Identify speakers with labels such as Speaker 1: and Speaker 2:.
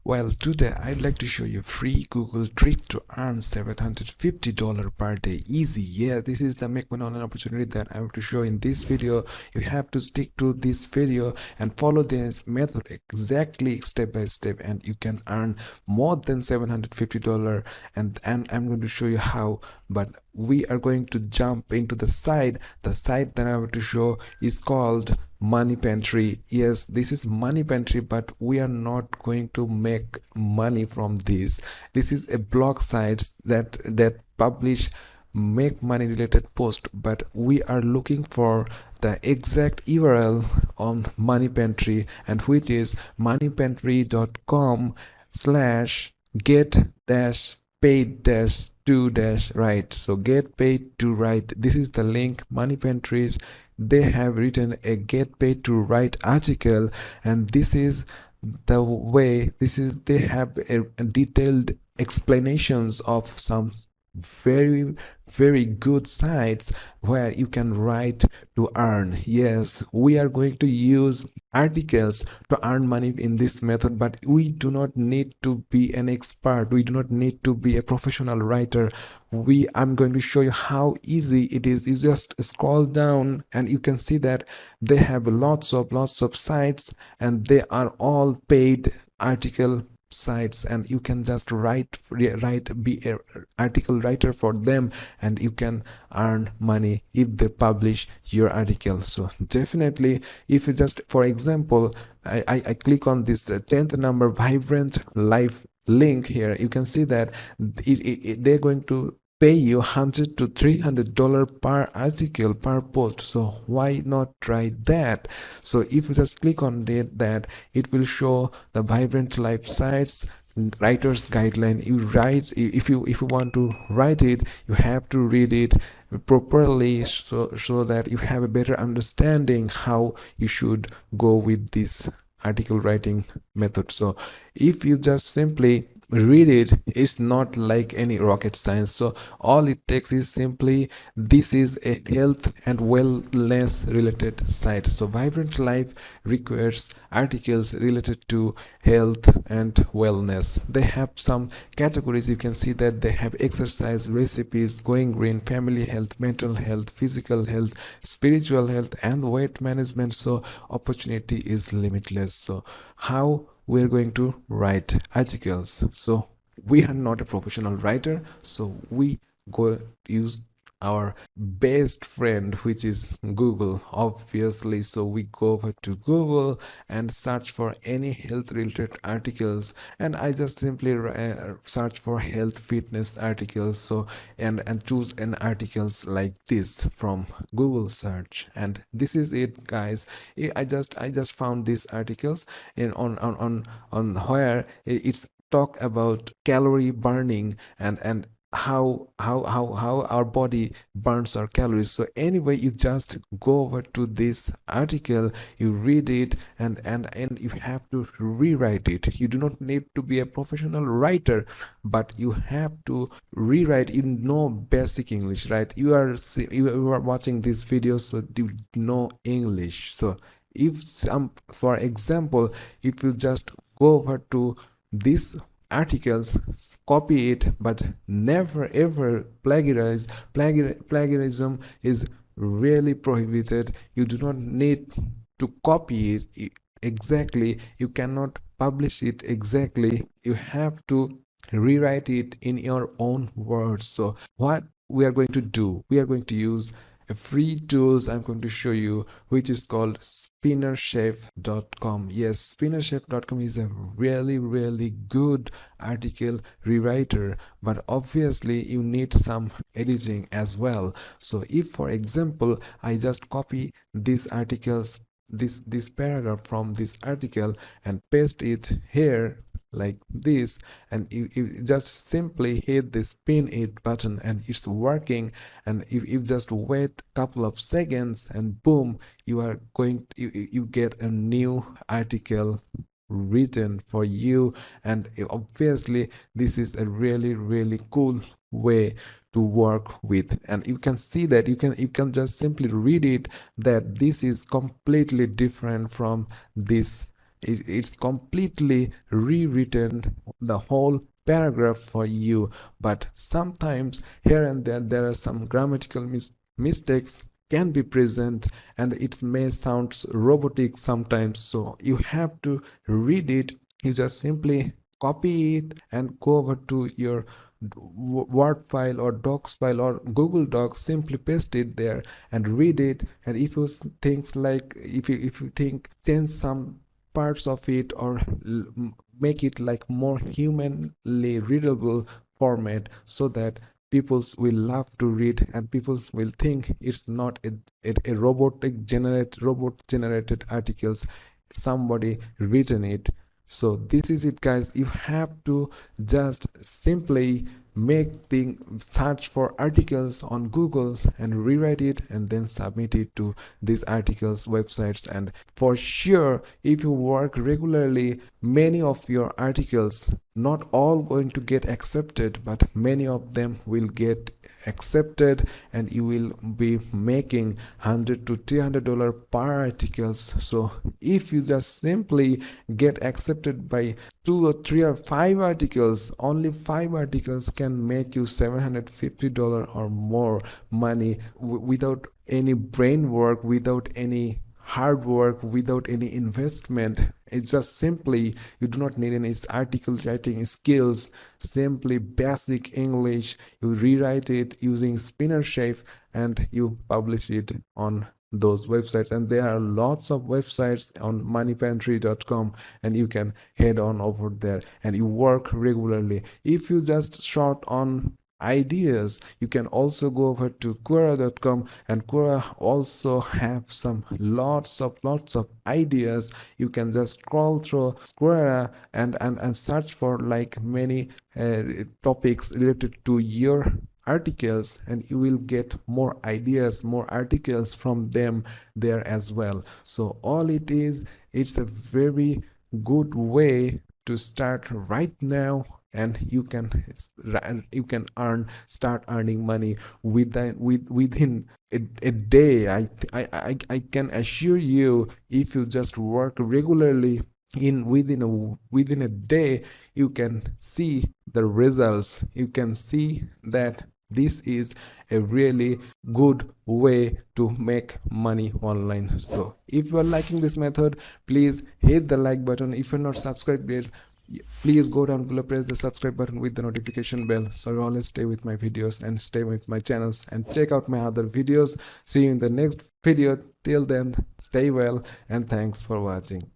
Speaker 1: Well, today I'd like to show you a free Google trick to earn $750 per day easy. Yeah, this is the make money online opportunity that I want to show in this video. You have to stick to this video and follow this method exactly step by step, and you can earn more than $750. And I'm going to show you how, but we are going to jump into the site. The site that I want to show is called Money Pantry. Yes, this is Money Pantry, but we are not going to make money from this. This is a blog sites that publish make money related post, but we are looking for the exact URL on Money Pantry, and which is moneypantry.com/get-paid-to-write. So get paid to write, this is the link. Money Pantries, they have written a get paid to write article, and this is the way, they have a detailed explanations of some very good sites where you can write to earn. Yes, we are going to use articles to earn money in this method, but we do not need to be an expert, we do not need to be a professional writer. I'm going to show you how easy it is. You just scroll down and you can see that they have lots of sites, and they are all paid article sites, and you can just be a article writer for them, and you can earn money if they publish your article. So definitely, if you just, for example, I click on this 10th number Vibrant Life link here, you can see that they're going to pay you $100 to $300 per article per post. So why not try that? So if you just click on that, it will show the Vibrant Life sites writer's guideline. You write, if you want to write it, you have to read it properly, so that you have a better understanding how you should go with this article writing method. So if you just simply read it, it's not like any rocket science. So all it takes is simply, this is a health and wellness related site. So Vibrant Life requires articles related to health and wellness. They have some categories. You can see that they have exercise, recipes, going green, family health, mental health, physical health, spiritual health, and weight management. So opportunity is limitless. So how we're going to write articles? So we are not a professional writer, so we go use our best friend, which is Google, obviously. So we go over to Google and search for any health related articles, and I just simply search for health fitness articles. So and choose an articles like this from Google search, and this is it, guys. I just found these articles in on where it's talk about calorie burning and how our body burns our calories. So anyway, you just go over to this article, you read it, and you have to rewrite it. You do not need to be a professional writer, but you have to rewrite in basic English, right? You are watching this video, so you know English. So if for example, if you just go over to this articles, copy it, but never ever plagiarize. Plagiarism is really prohibited. You do not need to copy it exactly, you cannot publish it exactly, you have to rewrite it in your own words. So what we are going to do, we are going to use a free tools I'm going to show you, which is called spinnerchef.com. Yes, spinnerchef.com is a really good article rewriter, but obviously you need some editing as well. So if, for example, I just copy these articles, this paragraph from this article, and paste it here like this, and you just simply hit the spin it button, and it's working. And if you just wait a couple of seconds, and boom, you are going you get a new article written for you. And obviously this is a really cool way to work with. And you can see that you can just simply read it, that this is completely different from this it's completely rewritten the whole paragraph for you. But sometimes here and there are some grammatical mistakes can be present, and it may sound robotic sometimes, so you have to read it. You just simply copy it and go over to your Word file or Docs file or Google Docs, simply paste it there and read it. And if you things like, if you think change some parts of it or make it like more humanly readable format, so that people will love to read and people will think it's not a robot generated articles, somebody written it. So this is it, guys. You have to just simply make the search for articles on Google and rewrite it and then submit it to these articles websites. And for sure, if you work regularly, many of your articles, not all going to get accepted, but many of them will get accepted, and you will be making $100 to $300 per articles. So if you just simply get accepted by 2 or 3 or 5 articles, only 5 articles can make you $750 or more money without any brain work, without any hard work, without any investment. It's just simply, you do not need any article writing skills, simply basic English. You rewrite it using SpinnerShape and you publish it on those websites. And there are lots of websites on moneypantry.com, and you can head on over there and you work regularly. If you just short on ideas, you can also go over to Quora.com, and Quora also have some lots of ideas. You can just scroll through Quora and search for like many topics related to your articles, and you will get more ideas, more articles from them there as well. So all it is, it's a very good way to start right now, and you can start earning money within a day. I can assure you, if you just work regularly, within a day, you can see the results. You can see that this is a really good way to make money online. So if you are liking this method, please hit the like button. If you're not subscribed yet, please go down below, press the subscribe button with the notification bell, so you always stay with my videos and stay with my channels, and check out my other videos. See you in the next video. Till then, stay well and thanks for watching.